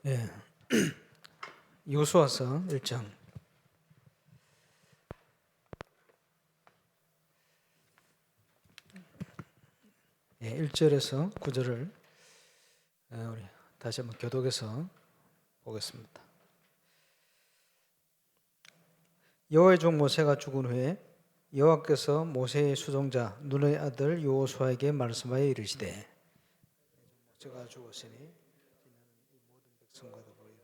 예, 여호수아서 1장 1절에서 9절을 우리 다시 한번 교독해서 보겠습니다. 여호와의 종 모세가 죽은 후에 여호와께서 모세의 수종자 눈의 아들 여호수아에게 말씀하여 이르시되, 모세가 죽었으니 이 모든 백성과도 보이나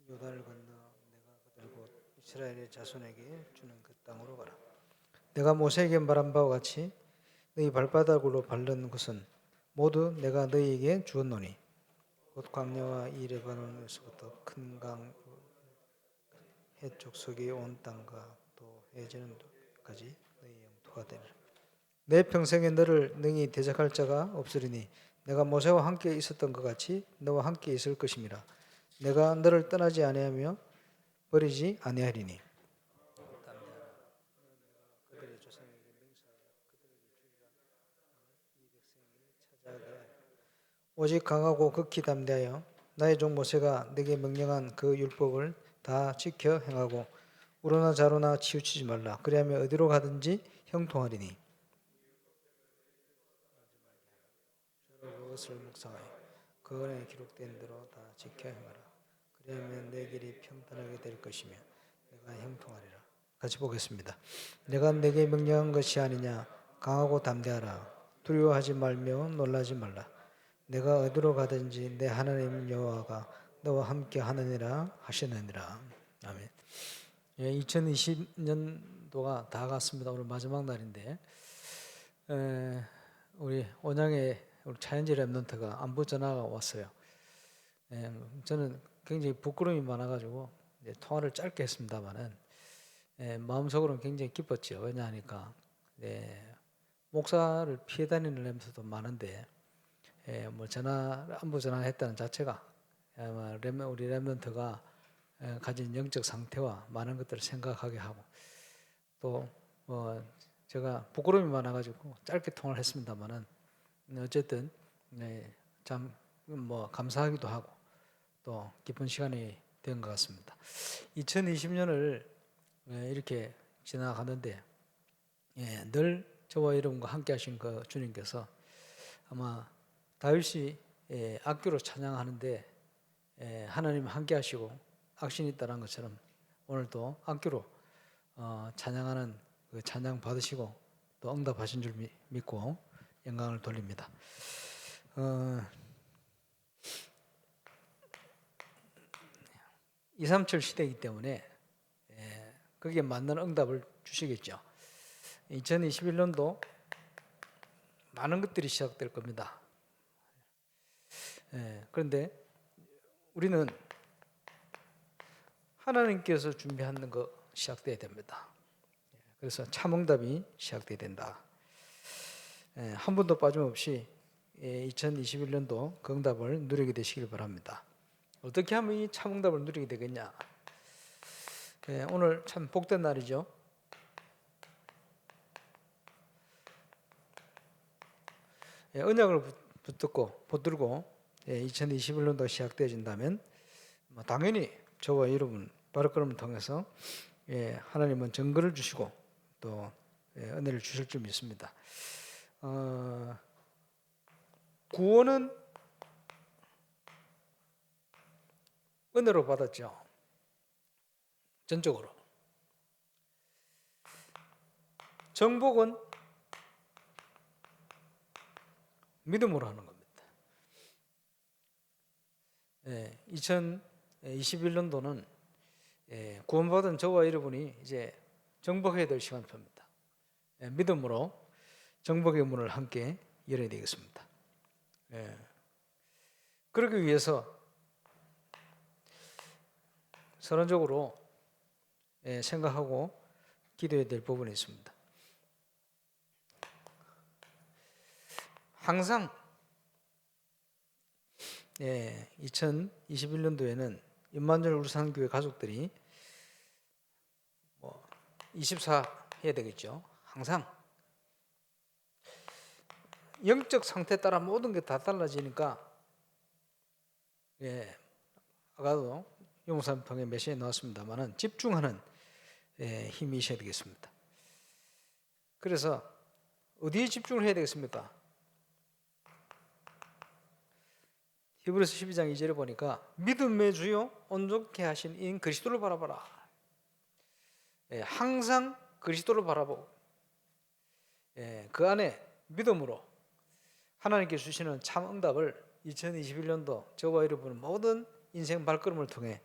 요단을 건너 내가 그들 곧 이스라엘의 자손에게 주는 그 땅으로 가라. 내가 모세에게 말한 바와 같이 너희 발바닥으로 밟는 것은 모두 내가 너희에게 주었노니 곧 광야와 이 레바논에서부터 큰 강 해쪽 서기 온 땅과 또 해지는 까지 너희 영토가 되리라. 내 평생에 너를 능히 대적할 자가 없으리니 내가 모세와 함께 있었던 것 같이 너와 함께 있을 것임이라. 내가 너를 떠나지 아니하며 버리지 아니하리니 그들의 조상에게 맹세하여 그들에게 주리라. 이 백성이 찾아가되 오직 강하고 극히 담대하여 나의 종 모세가 내게 명령한 그 율법을 다 지켜 행하고 우로나 좌로나 치우치지 말라. 그리하면 어디로 가든지 형통하리니 그것을 묵상하여 그 안에 기록된 대로 다 지켜 행하라. 그리하면 내 길이 평탄하게 될 것이며 내가 형통하리라. 같이 보겠습니다. 내가 내게 명령한 것이 아니냐. 강하고 담대하라. 두려워하지 말며 놀라지 말라. 내가 어디로 가든지 내 하나님 여호와가 너와 함께 하느니라 하시느니라. 아멘. 2020년도가 다 갔습니다. 오늘 마지막 날인데 우리 온양에 우리 차현지 랩런트가 안부 전화가 왔어요. 저는 굉장히 부끄러움이 많아가지고 통화를 짧게 했습니다만은 마음속으로는 굉장히 기뻤죠. 왜냐하니까 목사를 피해 다니는 랩런트도 많은데 뭐 안부 전화했다는 자체가 아마 우리 랩런트가 가진 영적 상태와 많은 것들을 생각하게 하고 또 제가 부끄러움이 많아가지고 짧게 통화를 했습니다만은 어쨌든 참 감사하기도 하고 또 기쁜 시간이 된 것 같습니다. 2020년을 이렇게 지나가는데 늘 저와 여러분과 함께 하신 그 주님께서 아마 다윗이 악기로 찬양하는데 하나님 함께 하시고 악신이 있다는 것처럼 오늘도 악기로 찬양하는 그 찬양 받으시고 또 응답하신 줄 믿고 영광을 돌립니다. 237 시대이기 때문에 거기에 맞는 응답을 주시겠죠. 2021년도 많은 것들이 시작될 겁니다. 그런데 우리는 하나님께서 준비하는 거 시작돼야 됩니다. 그래서 참응답이 시작돼야 된다. 한 번도 빠짐없이 2021년도 그 응답을 누리게 되시길 바랍니다. 어떻게 하면 이 참응답을 누리게 되겠냐? 오늘 참 복된 날이죠. 언약을 붙들고 2021년도 시작되어진다면 당연히 저와 여러분 발걸음을 통해서 하나님은 증거를 주시고 또 은혜를 주실 줄 믿습니다. 구원은 은혜로 받았죠. 전적으로. 정복은 믿음으로 하는 겁니다. 2021년도는 구원받은 저와 여러분이 이제 정복해야 될 시간표입니다. 믿음으로 정복의 문을 함께 열어야 되겠습니다. 그러기 위해서 선언적으로 생각하고 기도해야 될 부분이 있습니다. 항상 2021년도에는 임마누엘 울산교회 가족들이 24 해야 되겠죠. 항상 영적 상태에 따라 모든 게 다 달라지니까 아까도 용사님 통해 메시지에 나왔습니다만은 집중하는 힘이 있어야 되겠습니다. 그래서 어디에 집중을 해야 되겠습니까? 히브리서 12장 2절에 보니까 믿음의 주요 온전케 하신 인 그리스도를 바라봐라. 항상 그리스도를 바라보고 그 안에 믿음으로 하나님께 주시는 참 응답을 2021년도 저와 여러분의 모든 인생 발걸음을 통해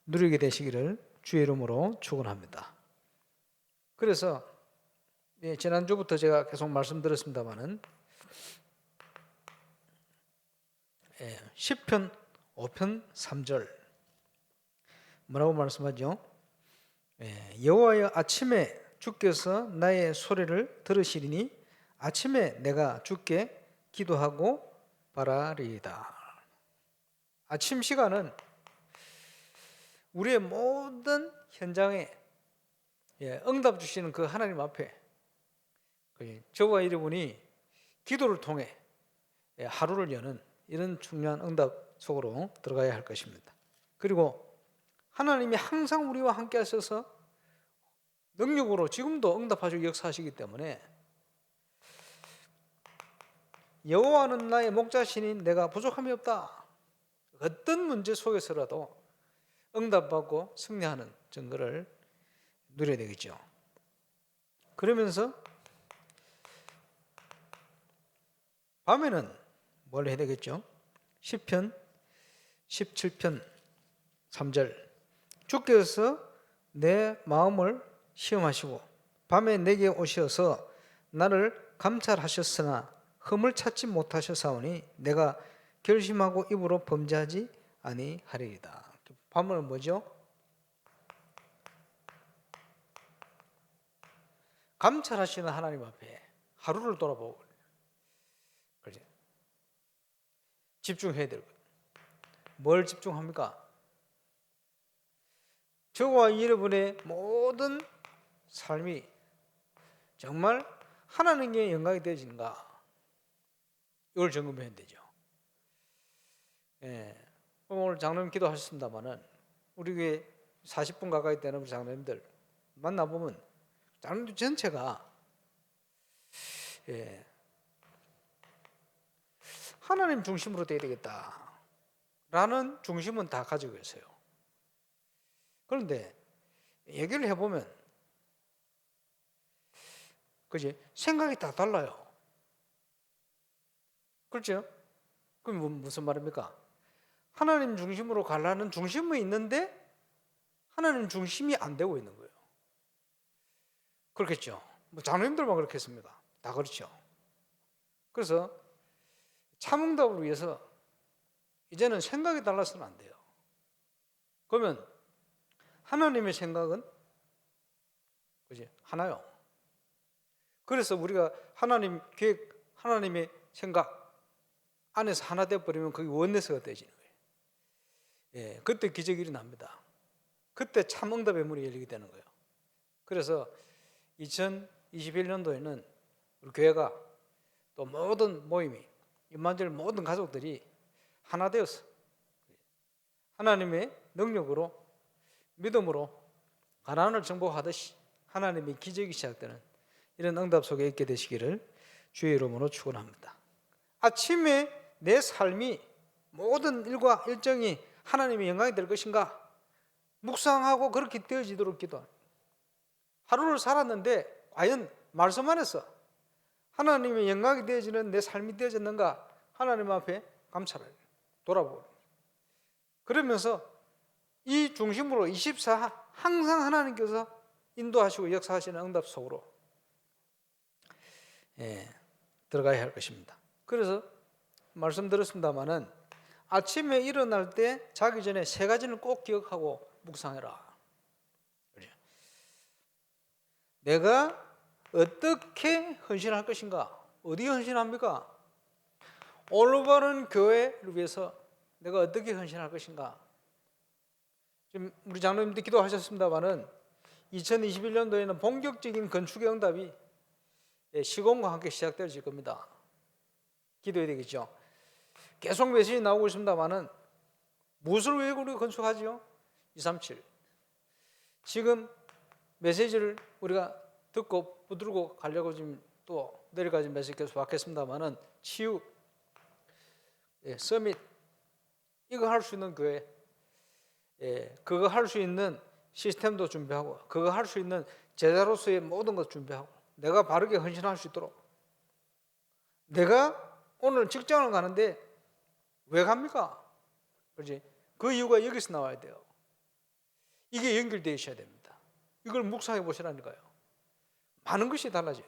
누리게 되시기를 주의 이름으로 축원합니다. 그래서 지난주부터 제가 계속 말씀드렸습니다마는 시편 5편 3절 뭐라고 말씀하죠? 여호와여 아침에 주께서 나의 소리를 들으시리니 아침에 내가 주께 기도하고 바라리이다. 아침 시간은 우리의 모든 현장에 응답 주시는 그 하나님 앞에 저와 여러분이 기도를 통해 하루를 여는 이런 중요한 응답 속으로 들어가야 할 것입니다. 그리고 하나님이 항상 우리와 함께 하셔서 능력으로 지금도 응답하시고 역사하시기 때문에 여호와는 나의 목자시니 내가 부족함이 없다. 어떤 문제 속에서라도 응답받고 승리하는 증거를 누려야 되겠죠. 그러면서 밤에는 뭘 해야 되겠죠? 시편 17편 3절 주께서 내 마음을 시험하시고 밤에 내게 오셔서 나를 감찰하셨으나 흠을 찾지 못하셨사오니 내가 결심하고 입으로 범죄하지 아니하리이다. 밤은 뭐죠? 감찰하시는 하나님 앞에 하루를 돌아보고 그렇지? 집중해야 될 거예요. 뭘 집중합니까? 저와 여러분의 모든 삶이 정말 하나님의 영광이 되어지는가? 이걸 점검해야 되죠. 오늘 장로님 기도하셨습니다만은 우리 교회 40분 가까이 되는 우리 장로님들 만나보면 장로님 전체가 하나님 중심으로 돼야 되겠다라는 중심은 다 가지고 있어요. 그런데 얘기를 해보면 그지 생각이 다 달라요. 그렇죠? 그럼 무슨 말입니까? 하나님 중심으로 가려는 중심은 있는데 하나님 중심이 안 되고 있는 거예요. 그렇겠죠? 뭐 장로님들만 그렇겠습니까? 다 그렇죠. 그래서 참응답을 위해서 이제는 생각이 달라서는 안 돼요. 그러면 하나님의 생각은 그지 하나요. 그래서 우리가 하나님 계획, 하나님의 생각 안에서 하나 되어버리면 그게 원내스가 되어지는 거예요. 그때 기적이 일어납니다. 그때 참응답의 문이 열리게 되는 거예요. 그래서 2021년도에는 우리 교회가 또 모든 모임이 임마누엘 모든 가족들이 하나 되어서 하나님의 능력으로 믿음으로 가나안을 정복하듯이 하나님의 기적이 시작되는 이런 응답 속에 있게 되시기를 주의 이름으로 축원합니다. 아침에 내 삶이 모든 일과 일정이 하나님의 영광이 될 것인가 묵상하고 그렇게 되어지도록 기도합니다. 하루를 살았는데 과연 말씀 안에서 하나님의 영광이 되어지는 내 삶이 되어졌는가 하나님 앞에 감찰을 돌아보고 그러면서 이 중심으로 24 항상 하나님께서 인도하시고 역사하시는 응답 속으로 들어가야 할 것입니다. 그래서 말씀드렸습니다마는 아침에 일어날 때 자기 전에 세 가지는 꼭 기억하고 묵상해라. 내가 어떻게 헌신할 것인가? 어디에 헌신합니까? 올바른 교회를 위해서 내가 어떻게 헌신할 것인가? 지금 우리 장로님들 기도하셨습니다마는 2021년도에는 본격적인 건축의 응답이 시공과 함께 시작될 겁니다. 기도해야 되겠죠. 계속 메시지 나오고 있습니다마는 무엇을 왜 우리가 건축하지요? 237. 지금 메시지를 우리가 듣고 붙들고 가려고 지금 또 내일까지 메시지 계속 받겠습니다만은 치유, 서밋, 이거 할 수 있는 교회, 그거 할 수 있는 시스템도 준비하고, 그거 할 수 있는 제자로서의 모든 것 준비하고, 내가 바르게 헌신할 수 있도록. 내가 오늘 직장을 가는데 왜 갑니까? 그렇지? 그 이유가 여기서 나와야 돼요. 이게 연결되어 있어야 됩니다. 이걸 묵상해 보시라니까요. 많은 것이 달라져요.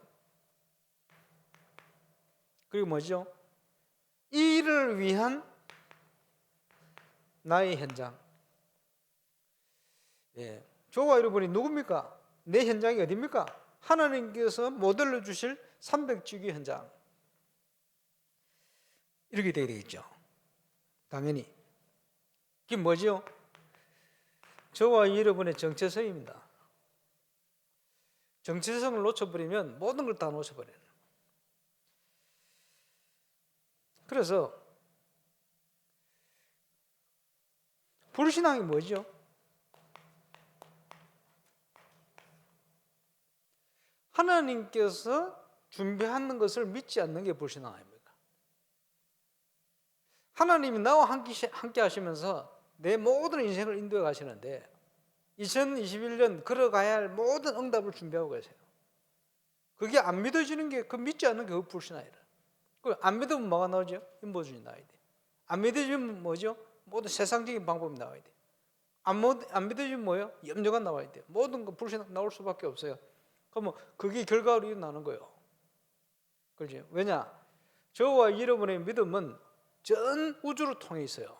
그리고 뭐죠? 이 일을 위한 나의 현장. 저와 여러분이 누굽니까? 내 현장이 어디입니까? 하나님께서 모델로 주실 300주기 현장. 이렇게 되어야 되겠죠. 당연히. 그게 뭐죠? 저와 여러분의 정체성입니다. 정체성을 놓쳐버리면 모든 걸 다 놓쳐버려요. 그래서 불신앙이 뭐죠? 하나님께서 준비하는 것을 믿지 않는 게 불신앙 아닙니까? 하나님이 나와 함께 하시면서 내 모든 인생을 인도해 가시는데 2021년 걸어가야 할 모든 응답을 준비하고 계세요. 그게 안 믿어지는 게, 그 믿지 않는 게 그 불신앙이라. 안 믿으면 뭐가 나오죠? 인보주의 나와야 돼. 안 믿어지면 뭐죠? 모든 세상적인 방법이 나와야 돼. 안 믿어지면 뭐예요? 염려가 나와야 돼. 모든 거 불신앙 나올 수밖에 없어요. 그러면 그게 결과로 일어나는 거예요. 그렇지? 왜냐? 저와 여러분의 믿음은 전 우주를 통해 있어요.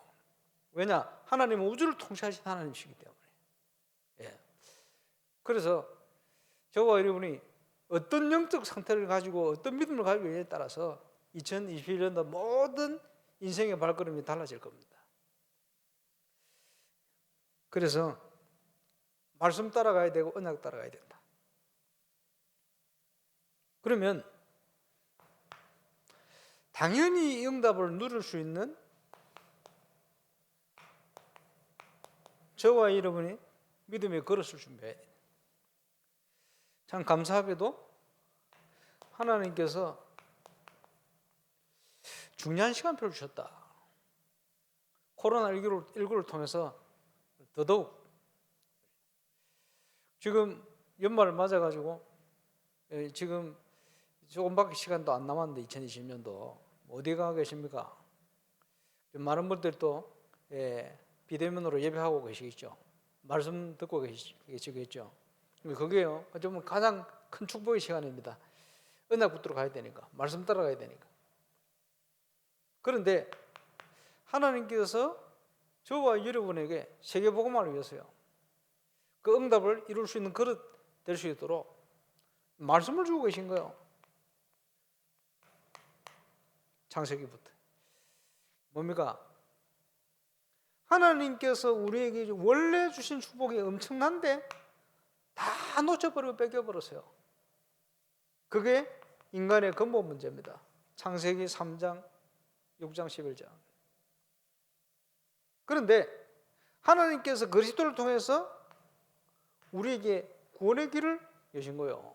왜냐? 하나님은 우주를 통치하신 하나님이시기 때문에. 그래서 저와 여러분이 어떤 영적 상태를 가지고 어떤 믿음을 가지고 있느냐에 따라서 2021년도 모든 인생의 발걸음이 달라질 겁니다. 그래서 말씀 따라가야 되고 언약 따라가야 된다. 그러면 당연히 응답을 누릴 수 있는 저와 여러분이 믿음의 그릇을 준비해야 돼요. 참 감사하게도 하나님께서 중요한 시간표를 주셨다. 코로나19를 통해서 더더욱 지금 연말을 맞아가지고 지금 조금밖에 시간도 안 남았는데 2020년도 어디 가 계십니까? 많은 분들도 비대면으로 예배하고 계시겠죠. 말씀 듣고 계시겠죠. 그게요, 좀 가장 큰 축복의 시간입니다. 언약 붙들어 가야 되니까, 말씀 따라가야 되니까. 그런데 하나님께서 저와 여러분에게 세계복음화를 위해서요, 그 응답을 이룰 수 있는 그릇 될 수 있도록 말씀을 주고 계신 거예요. 창세기부터. 뭡니까? 하나님께서 우리에게 원래 주신 축복이 엄청난데 다 놓쳐버리고 뺏겨버렸어요. 그게 인간의 근본 문제입니다. 창세기 3장, 6장, 11장. 그런데 하나님께서 그리스도를 통해서 우리에게 구원의 길을 여신 거예요.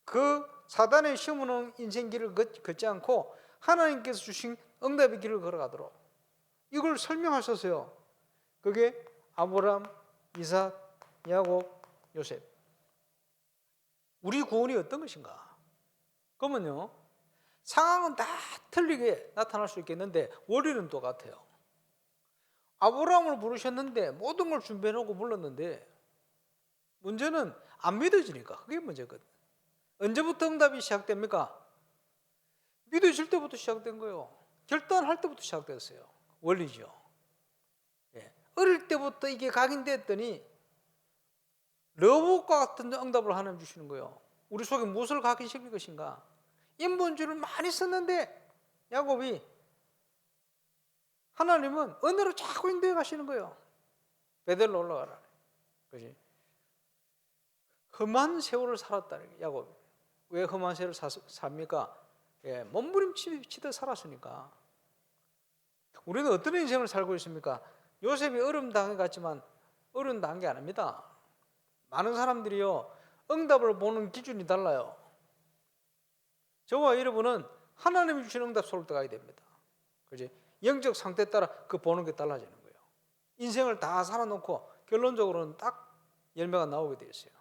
그 사단의 심어놓은 인생 길을 걷지 않고 하나님께서 주신 응답의 길을 걸어가도록 이걸 설명하셨어요. 그게 아브라함, 이삭, 야곱, 요셉. 우리 구원이 어떤 것인가? 그러면요, 상황은 다 틀리게 나타날 수 있겠는데 원리는 똑같아요. 아브라함을 부르셨는데 모든 걸 준비해놓고 불렀는데 문제는 안 믿어지니까 그게 문제거든. 언제부터 응답이 시작됩니까? 믿어질 때부터 시작된 거예요. 결단할 때부터 시작됐어요. 원리죠. 어릴 때부터 이게 각인됐더니 로봇과 같은 응답을 하나님 주시는 거예요. 우리 속에 무엇을 각인시킬 것인가? 인본주의를 많이 썼는데 야곱이 하나님은 은혜로 자꾸 인도해 가시는 거예요. 베델로 올라가라. 그렇지? 험한 세월을 살았다. 야곱이. 왜 험한 세월을 삽니까? 몸부림치듯 살았으니까. 우리는 어떤 인생을 살고 있습니까? 요셉이 어려움 당해갔지만 어려움 당한 게 아닙니다. 많은 사람들이요, 응답을 보는 기준이 달라요. 저와 여러분은 하나님이 주신 응답 속을 들어가야 됩니다. 그지? 영적 상태에 따라 그 보는 게 달라지는 거예요. 인생을 다 살아놓고 결론적으로는 딱 열매가 나오게 돼 있어요.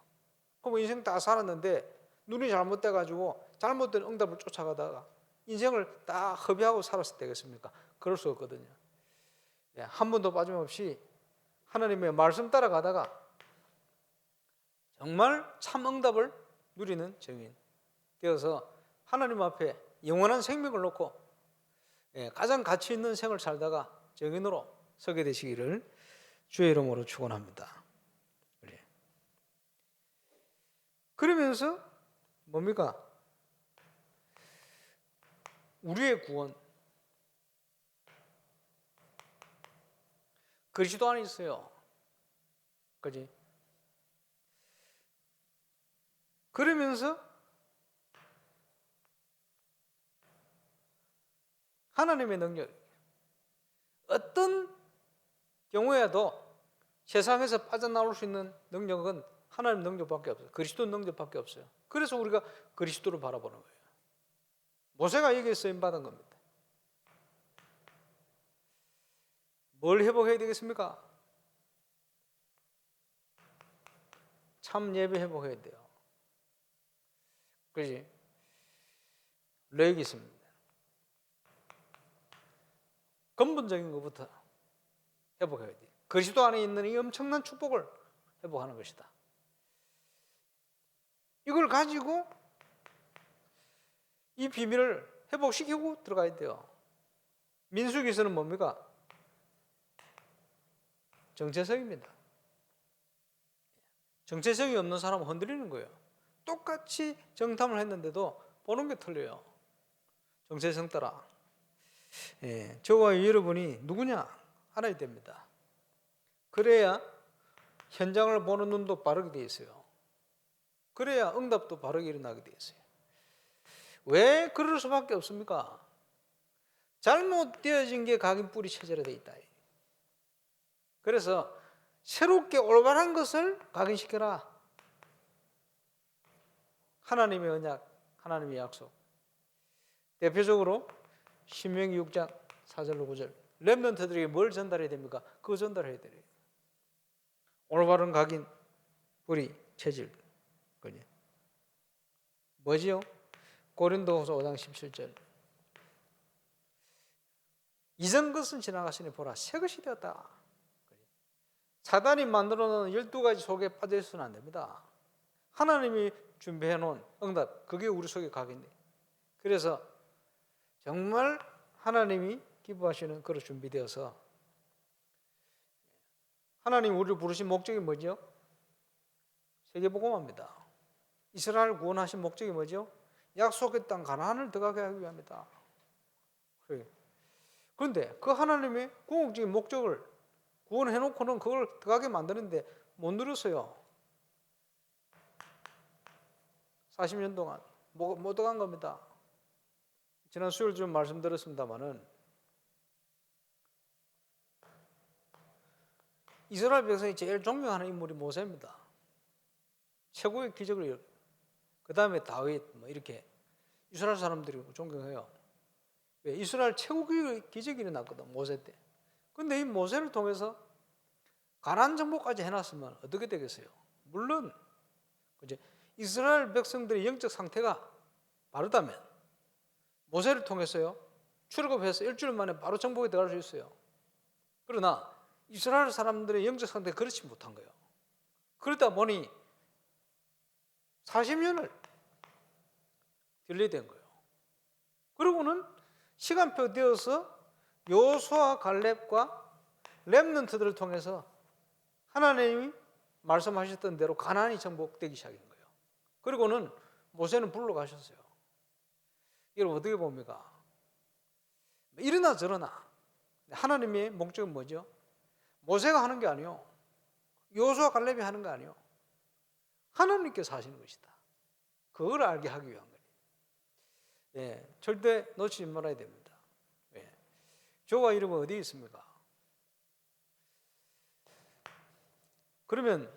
그럼 인생 다 살았는데 눈이 잘못돼가지고 잘못된 응답을 쫓아가다가 인생을 다 허비하고 살았을 때겠습니까? 그럴 수 없거든요. 한 번도 빠짐없이 하나님의 말씀 따라가다가 정말 참 응답을 누리는 증인 되어서 하나님 앞에 영원한 생명을 놓고 가장 가치 있는 생을 살다가 증인으로 서게 되시기를 주의 이름으로 축원합니다. 그러면서 뭡니까? 우리의 구원, 그리스도 안에 있어요. 그지? 그러면서 하나님의 능력, 어떤 경우에도 세상에서 빠져나올 수 있는 능력은 하나님 능력밖에 없어요. 그리스도 능력밖에 없어요. 그래서 우리가 그리스도를 바라보는 거예요. 모세가 여기에 쓰임받은 겁니다. 뭘 회복해야 되겠습니까? 참 예배 회복해야 돼요. 그렇지? 렉이 있습니다. 근본적인 것부터 회복해야 돼요. 그리스도 안에 있는 이 엄청난 축복을 회복하는 것이다. 이걸 가지고 이 비밀을 회복시키고 들어가야 돼요. 민수기서는 뭡니까? 정체성입니다. 정체성이 없는 사람은 흔들리는 거예요. 똑같이 정탐을 했는데도 보는 게 틀려요. 정체성 따라. 저와 여러분이 누구냐 알아야 됩니다. 그래야 현장을 보는 눈도 바르게 돼 있어요. 그래야 응답도 바르게 일어나게 돼 있어요. 왜 그럴 수밖에 없습니까? 잘못되어진 게 각인 뿌리 체제로 돼 있다. 그래서 새롭게 올바른 것을 각인시켜라. 하나님의 언약, 하나님의 약속. 대표적으로 신명기 6장 4절로 9절. 렘넌트들에게 뭘 전달해야 됩니까? 그거 전달해야 돼요. 올바른 각인, 뿌리, 체질. 뭐지요? 고린도후서 5장 17절. 이전 것은 지나가시니 보라 새 것이 되었다. 사단이 만들어 놓은 12가지 속에 빠져 있어서는 안 됩니다. 하나님이 준비해 놓은 응답, 그게 우리 속에 각인돼. 그래서 정말 하나님이 기뻐하시는 그릇 준비되어서 하나님 우리를 부르신 목적이 뭐죠? 세계복음화입니다. 이스라엘 구원하신 목적이 뭐죠? 약속의 땅 가나안을 들어가게 하기 위함이다. 그런데 그 하나님의 궁극적인 목적을 구원해놓고는 그걸 들어가게 만드는데 못 누렸어요. 40년 동안 못 들어간 겁니다. 지난 수요일 좀 말씀드렸습니다마는 이스라엘 백성이 제일 존경하는 인물이 모세입니다. 최고의 기적을, 그 다음에 다윗, 이렇게 이스라엘 사람들이 존경해요. 왜? 이스라엘 최고의 기적이 일어났거든, 모세 때. 근데 이 모세를 통해서 가나안 정복까지 해놨으면 어떻게 되겠어요? 물론 이제 이스라엘 백성들의 영적 상태가 바르다면 모세를 통해서요 출애굽해서 일주일 만에 바로 정복에 들어갈 수 있어요. 그러나 이스라엘 사람들의 영적 상태가 그렇지 못한 거예요. 그러다 보니 40년을 딜레이된 거예요. 그리고는 시간표 되어서 여호수아 갈렙과 렘넌트들을 통해서 하나님이 말씀하셨던 대로 가나안이 정복되기 시작한 거예요. 그리고는 모세는 불러 가셨어요. 여러분 어떻게 봅니까? 이러나 저러나 하나님의 목적은 뭐죠? 모세가 하는 게 아니요, 여호수아 갈렙이 하는 게 아니요, 하나님께서 하시는 것이다. 그걸 알게 하기 위한 거예요. 절대 놓치지 말아야 됩니다. 저와 이름은 어디에 있습니까? 그러면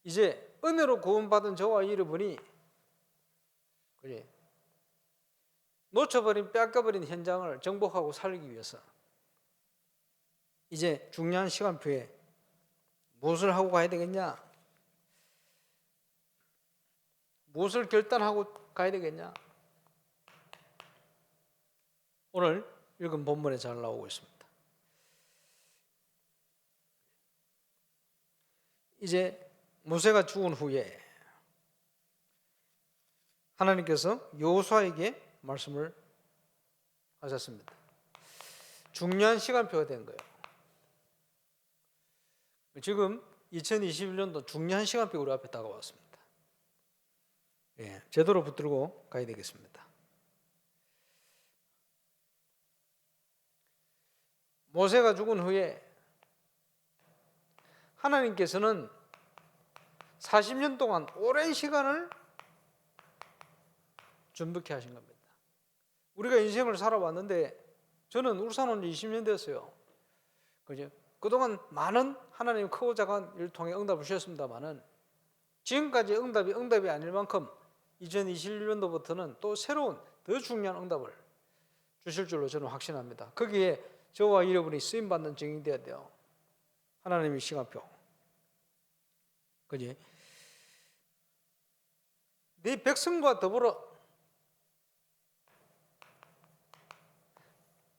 이제 은혜로 구원받은 저와 여러분이 놓쳐버린 빼앗겨버린 현장을 정복하고 살기 위해서 이제 중요한 시간표에 무엇을 하고 가야 되겠냐? 무엇을 결단하고 가야 되겠냐? 오늘 읽은 본문에 잘 나오고 있습니다. 이제 모세가 죽은 후에 하나님께서 여호수아에게 말씀을 하셨습니다. 중요한 시간표가 된 거예요. 지금 2021년도 중요한 시간표가 우리 앞에 다가왔습니다. 제대로 붙들고 가야 되겠습니다. 모세가 죽은 후에 하나님께서는 40년 동안 오랜 시간을 준비케 하신 겁니다. 우리가 인생을 살아왔는데 저는 울산 온 지 20년 됐어요. 그동안 많은 하나님 크고 작은 일을 통해 응답을 주셨습니다만은 지금까지 응답이 아닐 만큼 2021년도부터는 또 새로운 더 중요한 응답을 주실 줄로 저는 확신합니다. 거기에 저와 여러분이 쓰임받는 증인이 되어야 돼요. 하나님의 시간표. 그지? 네 백성과 더불어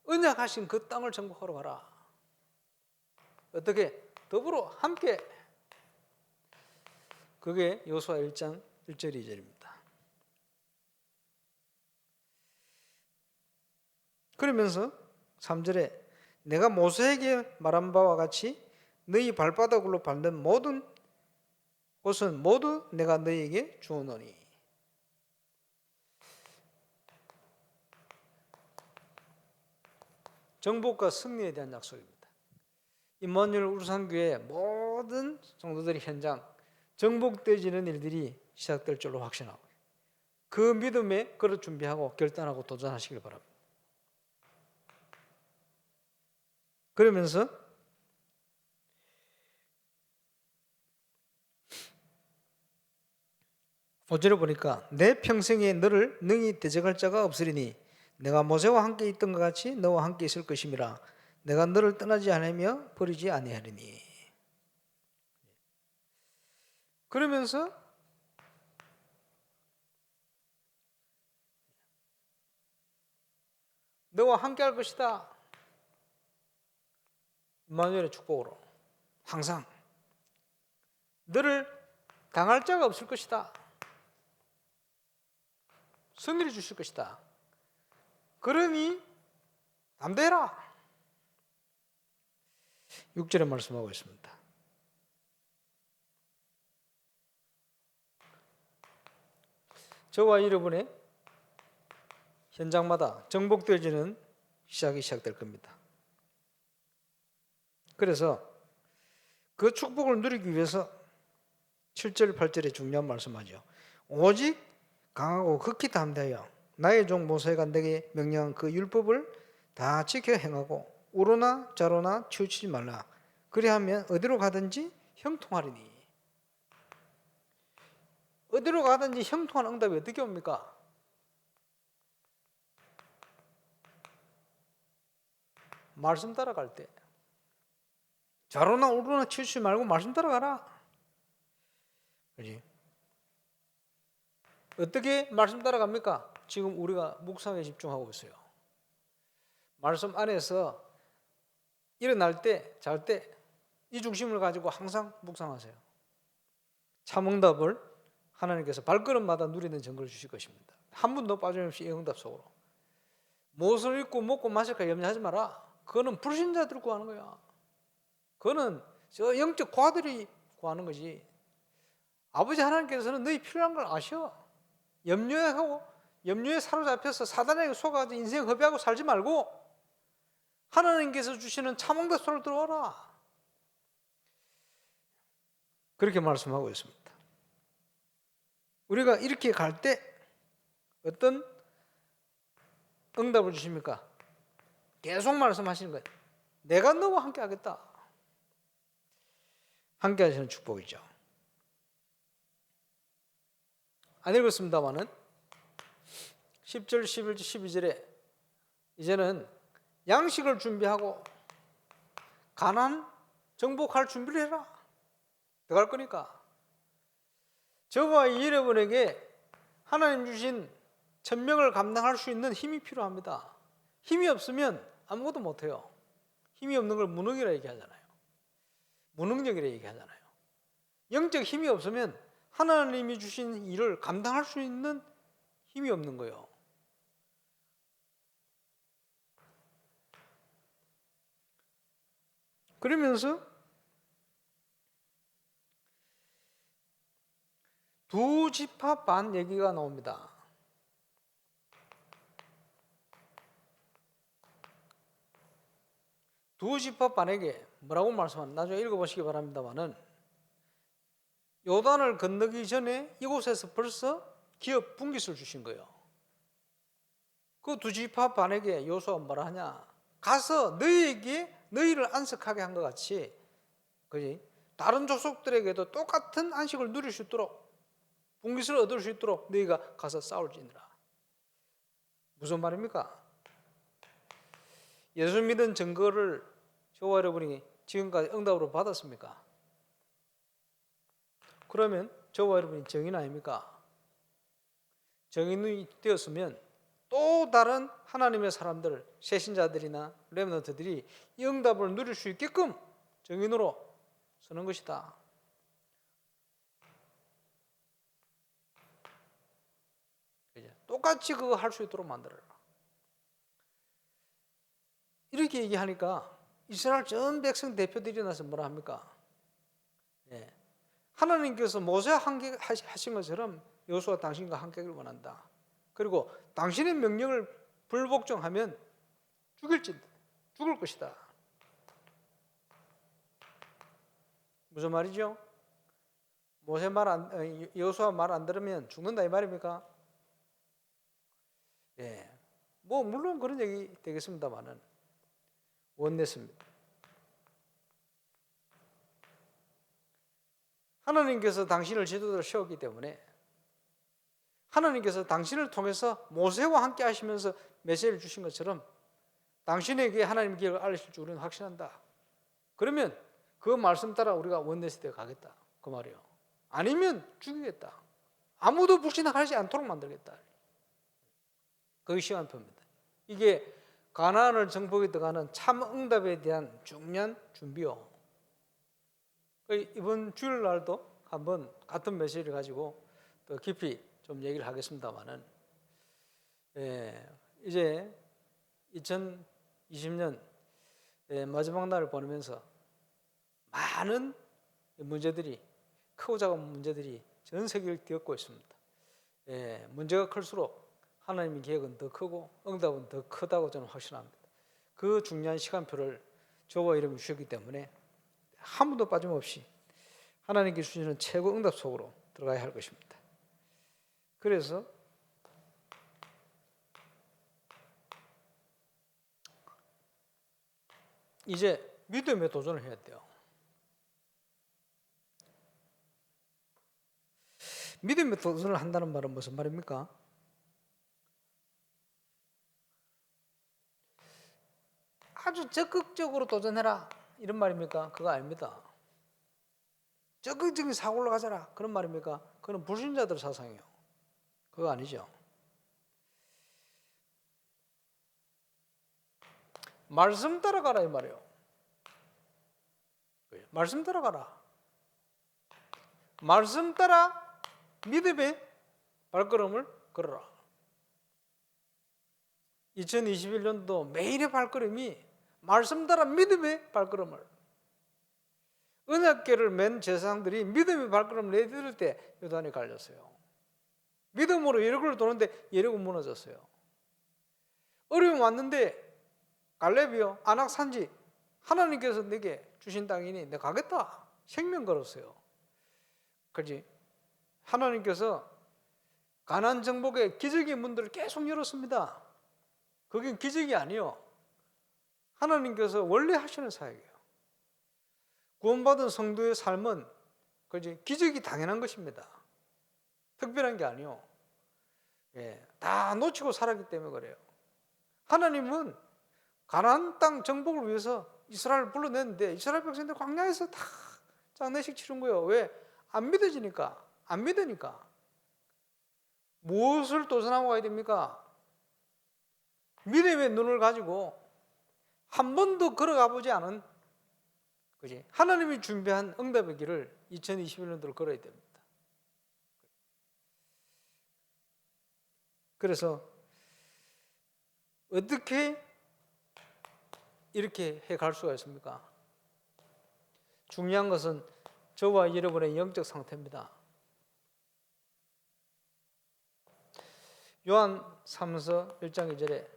언약하신 그 땅을 정복하러 가라. 어떻게? 더불어 함께. 그게 여호수아 1장 1절 2절입니다. 그러면서 3절에 내가 모세에게 말한 바와 같이 너희 발바닥으로 밟는 모든 곳은 모두 내가 너희에게 주오노니. 정복과 승리에 대한 약속입니다. 임마누엘 울산교회 모든 성도들의 현장 정복되어지는 일들이 시작될 줄로 확신하고 그 믿음에 그를 준비하고 결단하고 도전하시길 바랍니다. 그러면서 오절에 보니까 내 평생에 너를 능히 대적할 자가 없으리니 내가 모세와 함께 있던 것 같이 너와 함께 있을 것임이라. 내가 너를 떠나지 않으며 버리지 아니하리니. 그러면서 너와 함께 할 것이다. 임마누엘의 축복으로 항상 너를 당할 자가 없을 것이다. 승리를 주실 것이다. 그러니 담대해라. 6절에 말씀하고 있습니다. 저와 여러분의 현장마다 정복되어지는 시작이 시작될 겁니다. 그래서 그 축복을 누리기 위해서 7절 8절에 중요한 말씀하죠. 오직 강하고 극히 담대하여 나의 종 모세가 내게 명령한 그 율법을 다 지켜 행하고 우로나 좌로나 치우치지 말라. 그리하면 어디로 가든지 형통하리니. 어디로 가든지 형통한 응답이 어떻게 옵니까? 말씀 따라갈 때. 좌로나 우로나 치우치지 말고 말씀 따라가라. 그렇지? 어떻게 말씀 따라갑니까? 지금 우리가 묵상에 집중하고 있어요. 말씀 안에서 일어날 때, 잘 때 이 중심을 가지고 항상 묵상하세요. 참응답을 하나님께서 발걸음마다 누리는 증거를 주실 것입니다. 한 번도 빠짐없이 이 응답 속으로. 무엇을 입고 먹고 마실까 염려하지 마라. 그거는 불신자들 구하는 거야. 그거는 저 영적 과들이 구하는 거지. 아버지 하나님께서는 너희 필요한 걸 아셔. 염려에 사로잡혀서 사단에게 속아가지고 인생 허비하고 살지 말고 하나님께서 주시는 참응답 속으로 들어와라. 그렇게 말씀하고 있습니다. 우리가 이렇게 갈 때 어떤 응답을 주십니까? 계속 말씀하시는 거예요. 내가 너와 함께 하겠다. 함께 하시는 축복이죠. 안 읽었습니다마는 10절, 11절, 12절에 이제는 양식을 준비하고 가나안 정복할 준비를 해라. 들어갈 거니까. 저와 여러분에게 하나님 주신 천명을 감당할 수 있는 힘이 필요합니다. 힘이 없으면 아무것도 못해요. 힘이 없는 걸 무능이라 얘기하잖아요. 무능력이라 얘기하잖아요. 영적 힘이 없으면 하나님이 주신 일을 감당할 수 있는 힘이 없는 거예요. 그러면서 두 지파 반 얘기가 나옵니다. 두 지파 반에게 뭐라고 말씀하는, 나중에 읽어보시기 바랍니다만은 요단을 건너기 전에 이곳에서 벌써 기업 분깃을 주신 거예요. 그 두 지파 반에게 여호수아가 뭐라 하냐, 가서 너희에게 너희를 안식하게 한 것 같이, 그지? 다른 족속들에게도 똑같은 안식을 누릴 수 있도록, 분깃을 얻을 수 있도록 너희가 가서 싸울지니라. 무슨 말입니까? 예수 믿은 증거를 저와 여러분이 지금까지 응답으로 받았습니까? 그러면 저와 여러분이 증인 아닙니까? 증인이 되었으면 또 다른 하나님의 사람들, 새신자들이나 렘넌트들이 이 응답을 누릴 수 있게끔 증인으로 서는 것이다. 똑같이 그거 할 수 있도록 만들어라. 이렇게 얘기하니까 이스라엘 전 백성 대표들이 나서 뭐라 합니까? 예. 하나님께서 모세와 함께 하신 것처럼 여호수아 당신과 함께 하기를 원한다. 그리고 당신의 명령을 불복종하면 죽을 것이다. 무슨 말이죠? 여호수아 말 안 들으면 죽는다 이 말입니까? 예. 뭐 물론 그런 얘기 되겠습니다만은 원냈습니다. 하나님께서 당신을 지도자로 세웠기 때문에 하나님께서 당신을 통해서 모세와 함께 하시면서 메시지를 주신 것처럼 당신에게 하나님의 기회를 알리실 줄 우리는 확신한다. 그러면 그 말씀 따라 우리가 원내시대에 가겠다. 그 말이에요. 아니면 죽이겠다. 아무도 불신하지 않도록 만들겠다. 그게 시간표입니다. 이게 가나안을 정복에 들어가는 참 응답에 대한 중요한 준비요. 이번 주일날도 한번 같은 메시지를 가지고 더 깊이 좀 얘기를 하겠습니다만은, 이제 2020년 마지막 날을 보내면서 많은 문제들이, 크고 작은 문제들이 전 세계를 뒤엎고 있습니다. 문제가 클수록 하나님의 계획은 더 크고 응답은 더 크다고 저는 확신합니다. 그 중요한 시간표를 저와 여러분이 주셨기 때문에 한 번도 빠짐없이 하나님께서 주시는 최고 응답 속으로 들어가야 할 것입니다. 그래서 이제 믿음에 도전을 해야 돼요. 믿음에 도전을 한다는 말은 무슨 말입니까? 아주 적극적으로 도전해라 이런 말입니까? 그거 아닙니다. 적극적인 사고를 가져라 그런 말입니까? 그건 불신자들 사상이에요. 그거 아니죠. 말씀 따라가라 이 말이에요. 말씀 따라가라. 말씀 따라 믿음의 발걸음을 걸어라. 2021년도 매일의 발걸음이 말씀 따라 믿음의 발걸음을, 언약궤를 맨 제사장들이 믿음의 발걸음을 내디딜 때 요단이 갈렸어요. 믿음으로 여리고를 도는데 여리고 무너졌어요. 어려움 왔는데 갈렙이요, 아낙 산지 하나님께서 내게 주신 땅이니 내가 가겠다 생명 걸었어요. 그렇지? 하나님께서 가나안 정복의 기적의 문들을 계속 열었습니다. 그게 기적이 아니요, 하나님께서 원래 하시는 사역이에요. 구원받은 성도의 삶은 기적이 당연한 것입니다. 특별한 게 아니요. 다 놓치고 살았기 때문에 그래요. 하나님은 가나안 땅 정복을 위해서 이스라엘을 불러냈는데 이스라엘 백성들 광야에서 다 장례식 치른 거예요. 왜? 안 믿어지니까. 안 믿으니까. 무엇을 도전하고 가야 됩니까? 믿음의 눈을 가지고 한 번도 걸어가 보지 않은 하나님이 준비한 응답의 길을 2021년도로 걸어야 됩니다. 그래서 어떻게 이렇게 해갈 수가 있습니까? 중요한 것은 저와 여러분의 영적 상태입니다. 요한 3서 1장 2절에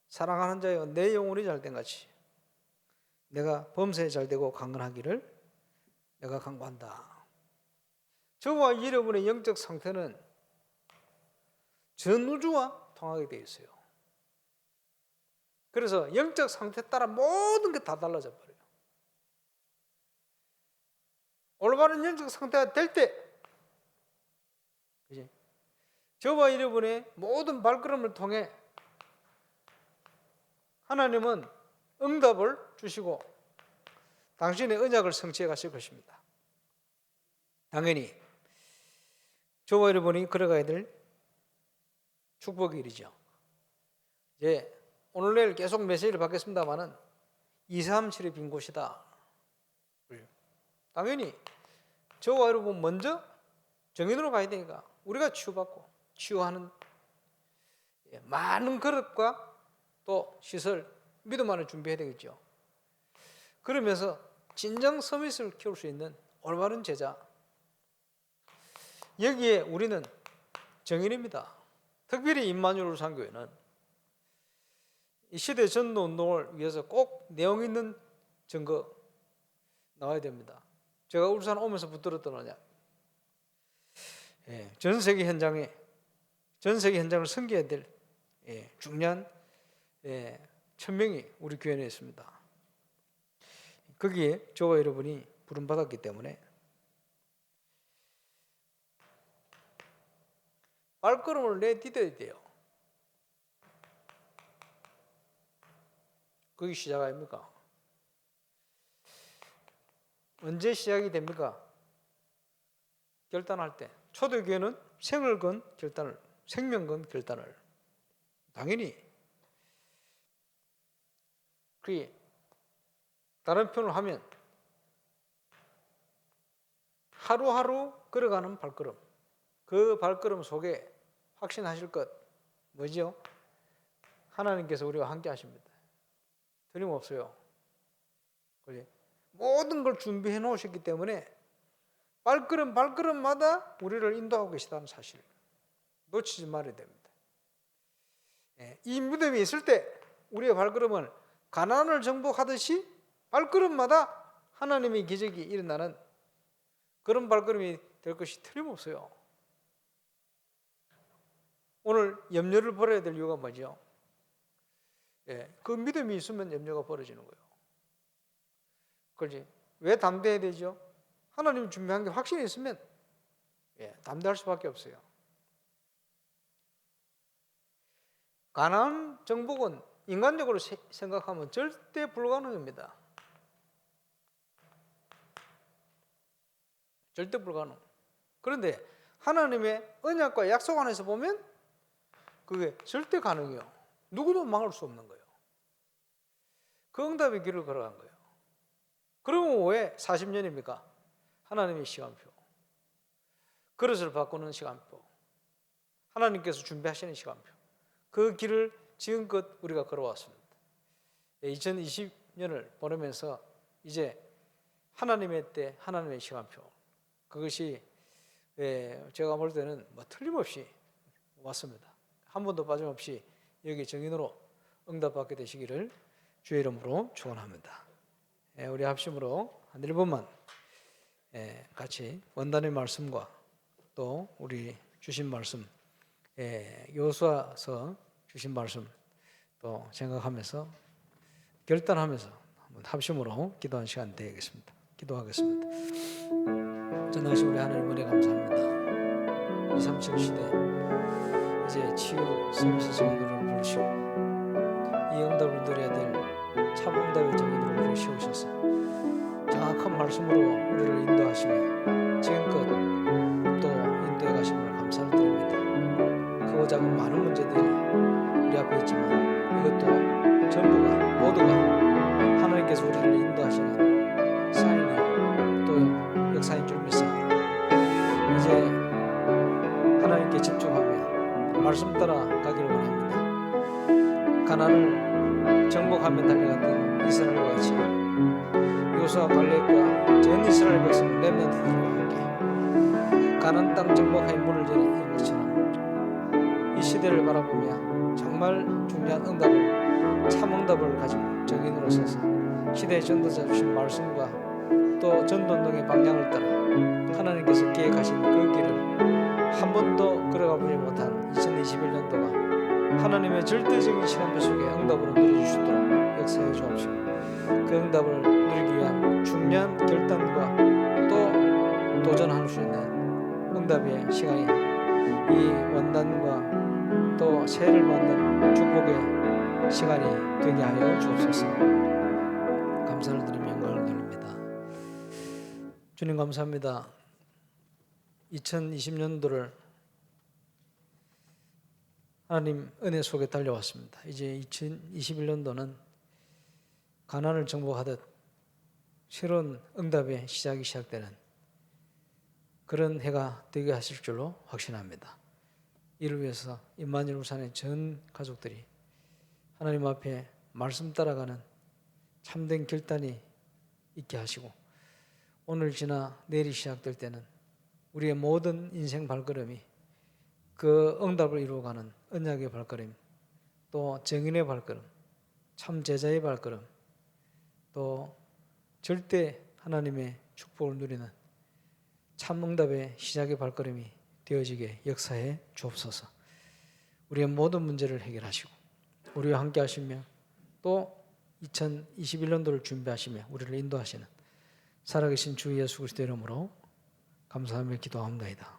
사랑하는 자여 내 영혼이 잘된 같이 내가 범사에 잘되고 강건하기를 내가 간구한다. 저와 여러분의 영적 상태는 전 우주와 통하게 되어 있어요. 그래서 영적 상태에 따라 모든 게 다 달라져 버려요. 올바른 영적 상태가 될 때 저와 여러분의 모든 발걸음을 통해 하나님은 응답을 주시고 당신의 언약을 성취해 가실 것입니다. 당연히 저와 여러분이 걸어가야 될 축복의 일이죠. 이제 오늘 내일 계속 메시지를 받겠습니다만은 237의 빈 곳이다. 당연히 저와 여러분 먼저 정인으로 가야 되니까 우리가 치유받고 치유하는 많은 그릇과 또 시설, 믿음 안을 준비해야 되겠죠. 그러면서 진정 서밋을 키울 수 있는 올바른 제자, 여기에 우리는 정인입니다. 특별히 임마누엘 상교회는 이 시대 전도 운동을 위해서 꼭 내용 있는 증거 나와야 됩니다. 제가 울산 오면서 붙들었던 언약, 전 세계 현장을 섬겨야 될 중요한 1000명이 우리 교회 내에 있습니다. 거기에 저와 여러분이 부름받았기 때문에 발걸음을 내디뎌야 돼요. 그게 시작 아닙니까? 언제 시작이 됩니까? 결단할 때. 초대교회는 생을 건 결단을, 생명 건 결단을. 당연히 그게 다른 표현을 하면 하루하루 걸어가는 발걸음, 그 발걸음 속에 확신하실 것 뭐죠? 하나님께서 우리와 함께 하십니다. 틀림없어요. 모든 걸 준비해 놓으셨기 때문에 발걸음마다 우리를 인도하고 계시다는 사실 놓치지 말아야 됩니다. 이 믿음이 있을 때 우리의 발걸음은 가나안을 정복하듯이 발걸음마다 하나님의 기적이 일어나는 그런 발걸음이 될 것이 틀림없어요. 오늘 염려를 버려야 될 이유가 뭐죠? 그 믿음이 있으면 염려가 벌어지는 거예요. 그렇지? 왜 담대해야 되죠? 하나님이 준비한 게 확신이 있으면 담대할 수밖에 없어요. 가나안 정복은 인간적으로 생각하면 절대 불가능합니다. 절대 불가능. 그런데 하나님의 언약과 약속 안에서 보면 그게 절대 가능해요. 누구도 막을 수 없는 거예요. 그 응답의 길을 걸어간 거예요. 그러면 왜 40년입니까? 하나님의 시간표, 그릇을 바꾸는 시간표, 하나님께서 준비하시는 시간표, 그 길을 지금껏 우리가 걸어왔습니다. 2020년을 보내면서 이제 하나님의 때, 하나님의 시간표, 그것이 제가 볼 때는 틀림없이 왔습니다. 한 번도 빠짐없이 여기 정인으로 응답받게 되시기를 주의 이름으로 축원합니다. 우리 합심으로 한 1분만 같이 원단의 말씀과 또 우리 주신 말씀, 여호수아서 주신 말씀 또 생각하면서 결단하면서 한번 합심으로 기도하는 시간 되겠습니다. 기도하겠습니다. 전하신 우리 하나님 은혜 감사합니다. 237 시대 이제 치유 서비스 정인으로 부르시고 이 응답을 누려야 될 참 응답의 정인으로 우리를 세우셔서 정확한 말씀으로 우리를 인도하시며 지금껏 또 인도해 가심을 감사를 드립니다. 크고 작은 많은 문제들이 우리 앞에 있지만 이것도 전부가 모두가 하나님께서 우리를 인도하시는 사인이요 또 역사인 줄 믿습니다. 이제 하나님께 집중하며 말씀 따라 가기를 원합니다. 가나안을 정복하며 달려갔던 이스라엘과 같이 여호수아 갈렙과 전 이스라엘 백성 렘넌트들과 함께 가나안 땅 정복하여 문을 여는 것처럼 이 시대를 바라보며 정말 중요한 응답을 참 응답을 가지고 정인으로 서서 시대의 전도자 주신 말씀과 또 전도운동의 방향을 따라 하나님께서 계획하신 그 길을 한 번도 걸어가보지 못한 2021년도가 하나님의 절대적인 시간표 속에 응답으로 누려주시도록 역사해 주옵시고 그 응답을 누리기 위한 중요한 결단과 또 도전할 수 있는 응답의 시간이 이 원단과 또 새해를 맞는 축복의 시간이 되게 하여 주옵소서. 감사를 드리며 영광을 돌립니다. 주님 감사합니다. 2020년도를 하나님 은혜 속에 달려왔습니다. 이제 2021년도는 가나안을 정복하듯 새로운 응답의 시작이 시작되는 그런 해가 되게 하실 줄로 확신합니다. 이를 위해서 임마누엘 울산의 전 가족들이 하나님 앞에 말씀 따라가는 참된 결단이 있게 하시고 오늘 지나 내일이 시작될 때는 우리의 모든 인생 발걸음이 그 응답을 이루어가는 언약의 발걸음, 또 정인의 발걸음, 참 제자의 발걸음, 또 절대 하나님의 축복을 누리는 참 응답의 시작의 발걸음이 되어지게 역사해 주옵소서. 우리의 모든 문제를 해결하시고 우리와 함께 하시며 또 2021년도를 준비하시며 우리를 인도하시는 살아계신 주 예수 그리스도의 이름으로 감사하며 기도합니다.